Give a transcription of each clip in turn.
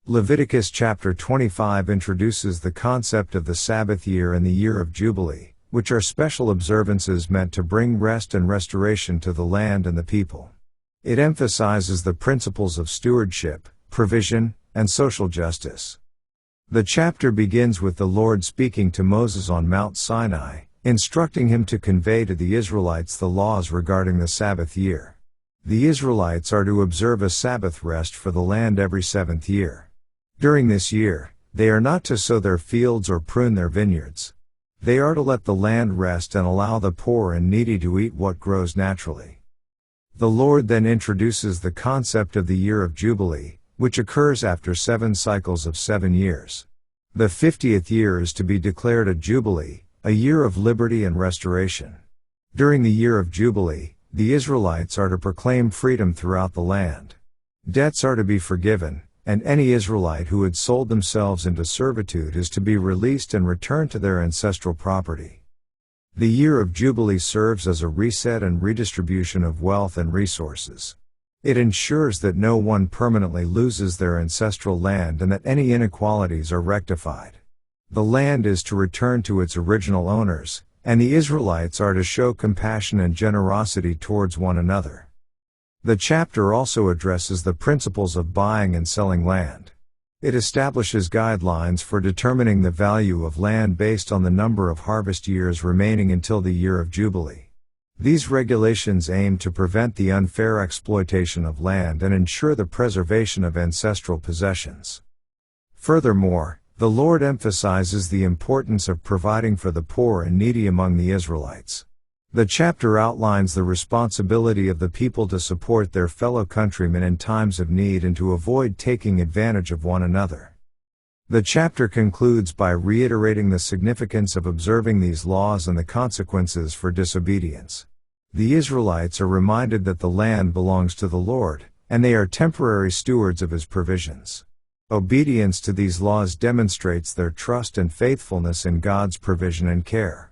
Leviticus chapter 25 introduces the concept of the Sabbath year and the year of Jubilee, which are special observances meant to bring rest and restoration to the land and the people. It emphasizes the principles of stewardship, provision, and social justice. The chapter begins with the Lord speaking to Moses on Mount Sinai, instructing him to convey to the Israelites the laws regarding the Sabbath year. The Israelites are to observe a Sabbath rest for the land every seventh year. During this year, they are not to sow their fields or prune their vineyards. They are to let the land rest and allow the poor and needy to eat what grows naturally. The Lord then introduces the concept of the year of Jubilee, which occurs after 7 cycles of 7 years. The 50th year is to be declared a Jubilee, a year of liberty and restoration. During the year of Jubilee, the Israelites are to proclaim freedom throughout the land. Debts are to be forgiven, and any Israelite who had sold themselves into servitude is to be released and returned to their ancestral property. The year of Jubilee serves as a reset and redistribution of wealth and resources. It ensures that no one permanently loses their ancestral land and that any inequalities are rectified. The land is to return to its original owners, and the Israelites are to show compassion and generosity towards one another. The chapter also addresses the principles of buying and selling land. It establishes guidelines for determining the value of land based on the number of harvest years remaining until the year of Jubilee. These regulations aim to prevent the unfair exploitation of land and ensure the preservation of ancestral possessions. Furthermore, the Lord emphasizes the importance of providing for the poor and needy among the Israelites. The chapter outlines the responsibility of the people to support their fellow countrymen in times of need and to avoid taking advantage of one another. The chapter concludes by reiterating the significance of observing these laws and the consequences for disobedience. The Israelites are reminded that the land belongs to the Lord, and they are temporary stewards of His provisions. Obedience to these laws demonstrates their trust and faithfulness in God's provision and care.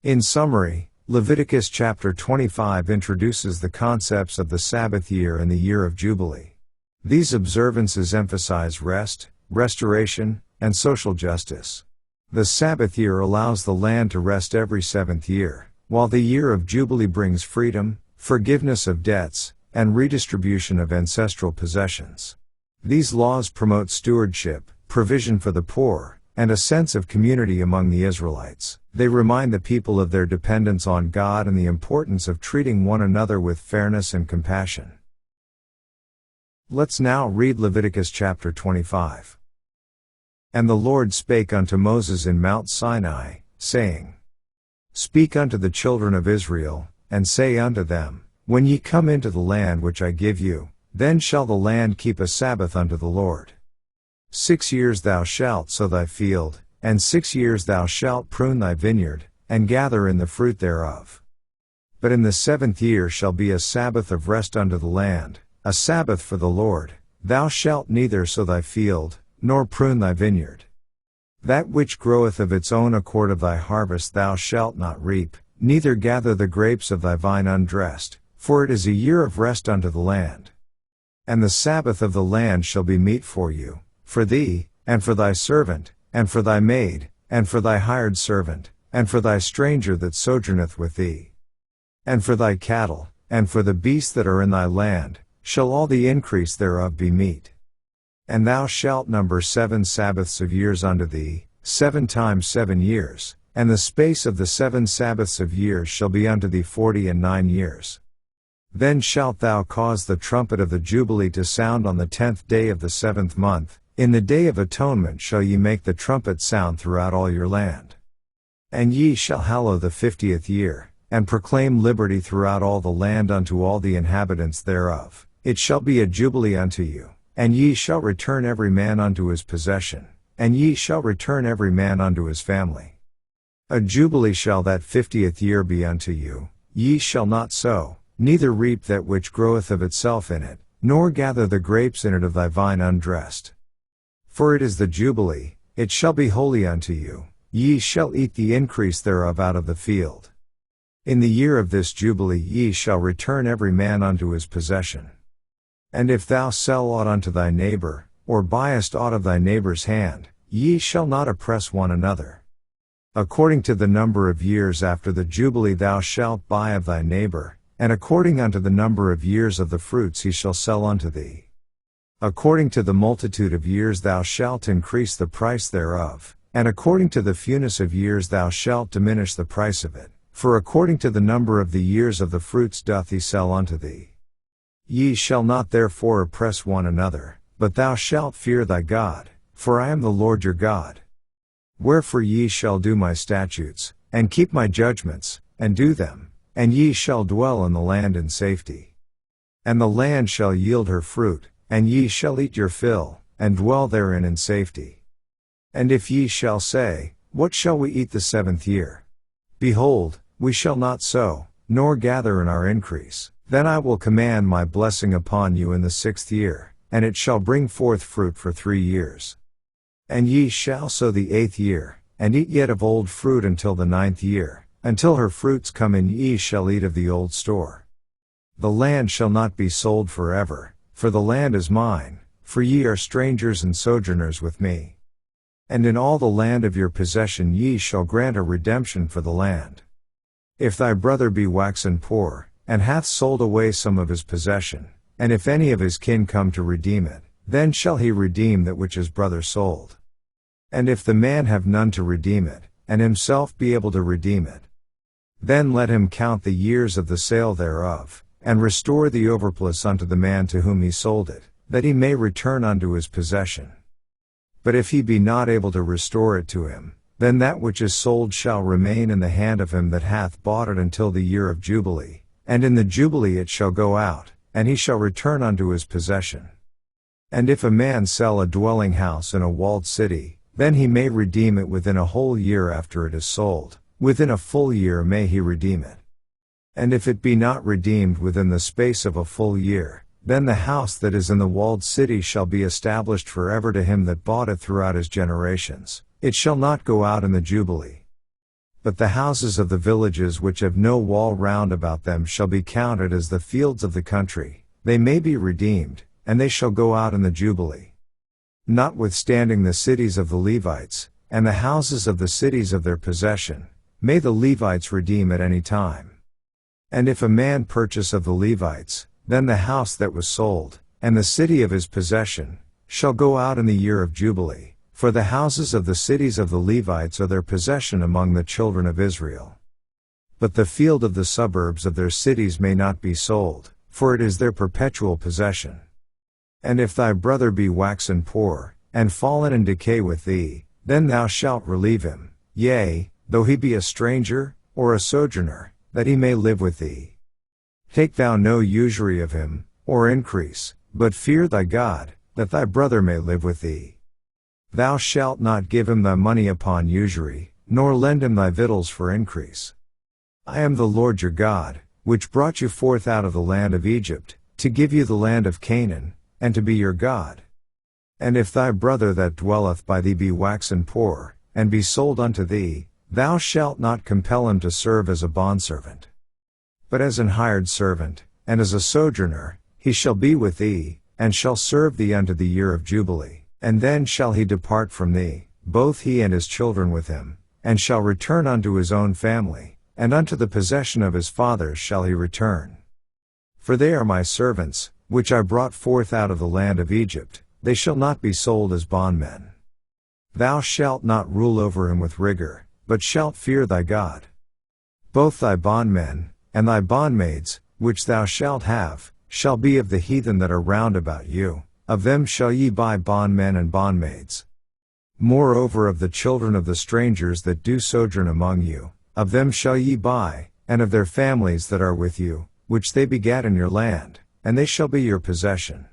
In summary, Leviticus chapter 25 introduces the concepts of the Sabbath year and the year of Jubilee. These observances emphasize rest, restoration, and social justice. The Sabbath year allows the land to rest every 7th year, while the year of Jubilee brings freedom, forgiveness of debts, and redistribution of ancestral possessions. These laws promote stewardship, provision for the poor, and a sense of community among the Israelites. They remind the people of their dependence on God and the importance of treating one another with fairness and compassion. Let's now read Leviticus chapter 25. And the Lord spake unto Moses in Mount Sinai, saying, Speak unto the children of Israel, and say unto them, When ye come into the land which I give you, then shall the land keep a Sabbath unto the Lord. 6 years thou shalt sow thy field, and 6 years thou shalt prune thy vineyard, and gather in the fruit thereof. But in the 7th year shall be a Sabbath of rest unto the land, a Sabbath for the Lord. Thou shalt neither sow thy field, nor prune thy vineyard. That which groweth of its own accord of thy harvest thou shalt not reap, neither gather the grapes of thy vine undressed, for it is a year of rest unto the land. And the Sabbath of the land shall be meat for you, for thee, and for thy servant, and for thy maid, and for thy hired servant, and for thy stranger that sojourneth with thee. And for thy cattle, and for the beasts that are in thy land, shall all the increase thereof be meat. And thou shalt number 7 Sabbaths of years unto thee, 7 times 7 years, and the space of the 7 Sabbaths of years shall be unto thee 49 years. Then shalt thou cause the trumpet of the Jubilee to sound on the 10th day of the 7th month. In the day of atonement shall ye make the trumpet sound throughout all your land. And ye shall hallow the 50th year, and proclaim liberty throughout all the land unto all the inhabitants thereof. It shall be a jubilee unto you, and ye shall return every man unto his possession, and ye shall return every man unto his family. A jubilee shall that 50th year be unto you. Ye shall not sow, neither reap that which groweth of itself in it, nor gather the grapes in it of thy vine undressed. For it is the Jubilee, it shall be holy unto you, ye shall eat the increase thereof out of the field. In the year of this Jubilee ye shall return every man unto his possession. And if thou sell aught unto thy neighbor, or buyest aught of thy neighbor's hand, ye shall not oppress one another. According to the number of years after the Jubilee thou shalt buy of thy neighbor, and according unto the number of years of the fruits he shall sell unto thee. According to the multitude of years thou shalt increase the price thereof, and according to the fewness of years thou shalt diminish the price of it, for according to the number of the years of the fruits doth he sell unto thee. Ye shall not therefore oppress one another, but thou shalt fear thy God, for I am the Lord your God. Wherefore ye shall do my statutes, and keep my judgments, and do them, and ye shall dwell in the land in safety. And the land shall yield her fruit, and ye shall eat your fill, and dwell therein in safety. And if ye shall say, what shall we eat the 7th year? Behold, we shall not sow, nor gather in our increase, then I will command my blessing upon you in the 6th year, and it shall bring forth fruit for 3 years. And ye shall sow the 8th year, and eat yet of old fruit until the 9th year, until her fruits come in ye shall eat of the old store. The land shall not be sold forever, for the land is mine, for ye are strangers and sojourners with me. And in all the land of your possession ye shall grant a redemption for the land. If thy brother be waxen poor, and hath sold away some of his possession, and if any of his kin come to redeem it, then shall he redeem that which his brother sold. And if the man have none to redeem it, and himself be able to redeem it, then let him count the years of the sale thereof, and restore the overplus unto the man to whom he sold it, that he may return unto his possession. But if he be not able to restore it to him, then that which is sold shall remain in the hand of him that hath bought it until the year of Jubilee, and in the Jubilee it shall go out, and he shall return unto his possession. And if a man sell a dwelling house in a walled city, then he may redeem it within a whole year after it is sold, within a full year may he redeem it. And if it be not redeemed within the space of a full year, then the house that is in the walled city shall be established forever to him that bought it throughout his generations, it shall not go out in the Jubilee. But the houses of the villages which have no wall round about them shall be counted as the fields of the country, they may be redeemed, and they shall go out in the Jubilee. Notwithstanding the cities of the Levites, and the houses of the cities of their possession, may the Levites redeem at any time. And if a man purchase of the Levites, then the house that was sold, and the city of his possession, shall go out in the year of Jubilee, for the houses of the cities of the Levites are their possession among the children of Israel. But the field of the suburbs of their cities may not be sold, for it is their perpetual possession. And if thy brother be waxen poor, and fallen in decay with thee, then thou shalt relieve him, yea, though he be a stranger, or a sojourner, that he may live with thee. Take thou no usury of him, or increase, but fear thy God, that thy brother may live with thee. Thou shalt not give him thy money upon usury, nor lend him thy victuals for increase. I am the Lord your God, which brought you forth out of the land of Egypt, to give you the land of Canaan, and to be your God. And if thy brother that dwelleth by thee be waxen poor, and be sold unto thee, thou shalt not compel him to serve as a bondservant. But as an hired servant, and as a sojourner, he shall be with thee, and shall serve thee unto the year of Jubilee, and then shall he depart from thee, both he and his children with him, and shall return unto his own family, and unto the possession of his fathers shall he return. For they are my servants, which I brought forth out of the land of Egypt, they shall not be sold as bondmen. Thou shalt not rule over him with rigor, but shalt fear thy God. Both thy bondmen, and thy bondmaids, which thou shalt have, shall be of the heathen that are round about you, of them shall ye buy bondmen and bondmaids. Moreover of the children of the strangers that do sojourn among you, of them shall ye buy, and of their families that are with you, which they begat in your land, and they shall be your possession.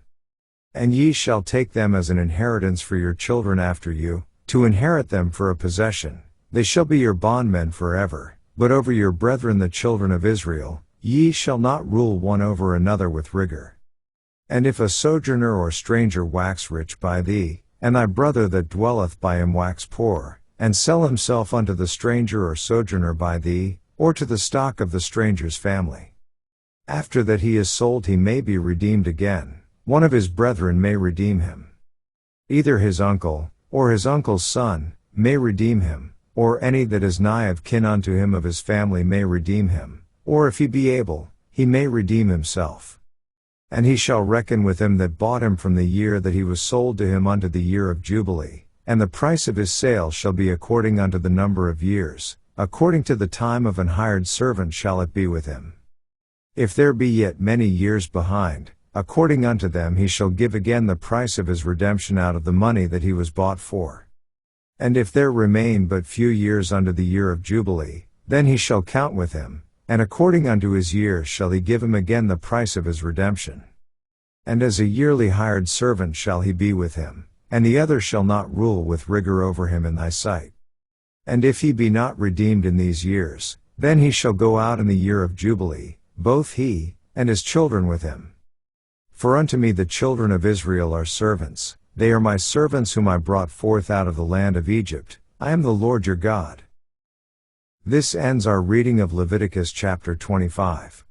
And ye shall take them as an inheritance for your children after you, to inherit them for a possession, they shall be your bondmen forever, but over your brethren the children of Israel, ye shall not rule one over another with rigor. And if a sojourner or stranger wax rich by thee, and thy brother that dwelleth by him wax poor, and sell himself unto the stranger or sojourner by thee, or to the stock of the stranger's family, after that he is sold he may be redeemed again, one of his brethren may redeem him. Either his uncle, or his uncle's son, may redeem him, or any that is nigh of kin unto him of his family may redeem him, or if he be able, he may redeem himself. And he shall reckon with him that bought him from the year that he was sold to him unto the year of Jubilee, and the price of his sale shall be according unto the number of years, according to the time of an hired servant shall it be with him. If there be yet many years behind, according unto them he shall give again the price of his redemption out of the money that he was bought for. And if there remain but few years unto the year of Jubilee, then he shall count with him, and according unto his years shall he give him again the price of his redemption. And as a yearly hired servant shall he be with him, and the other shall not rule with rigor over him in thy sight. And if he be not redeemed in these years, then he shall go out in the year of Jubilee, both he, and his children with him. For unto me the children of Israel are servants, they are my servants whom I brought forth out of the land of Egypt, I am the Lord your God. This ends our reading of Leviticus chapter 25.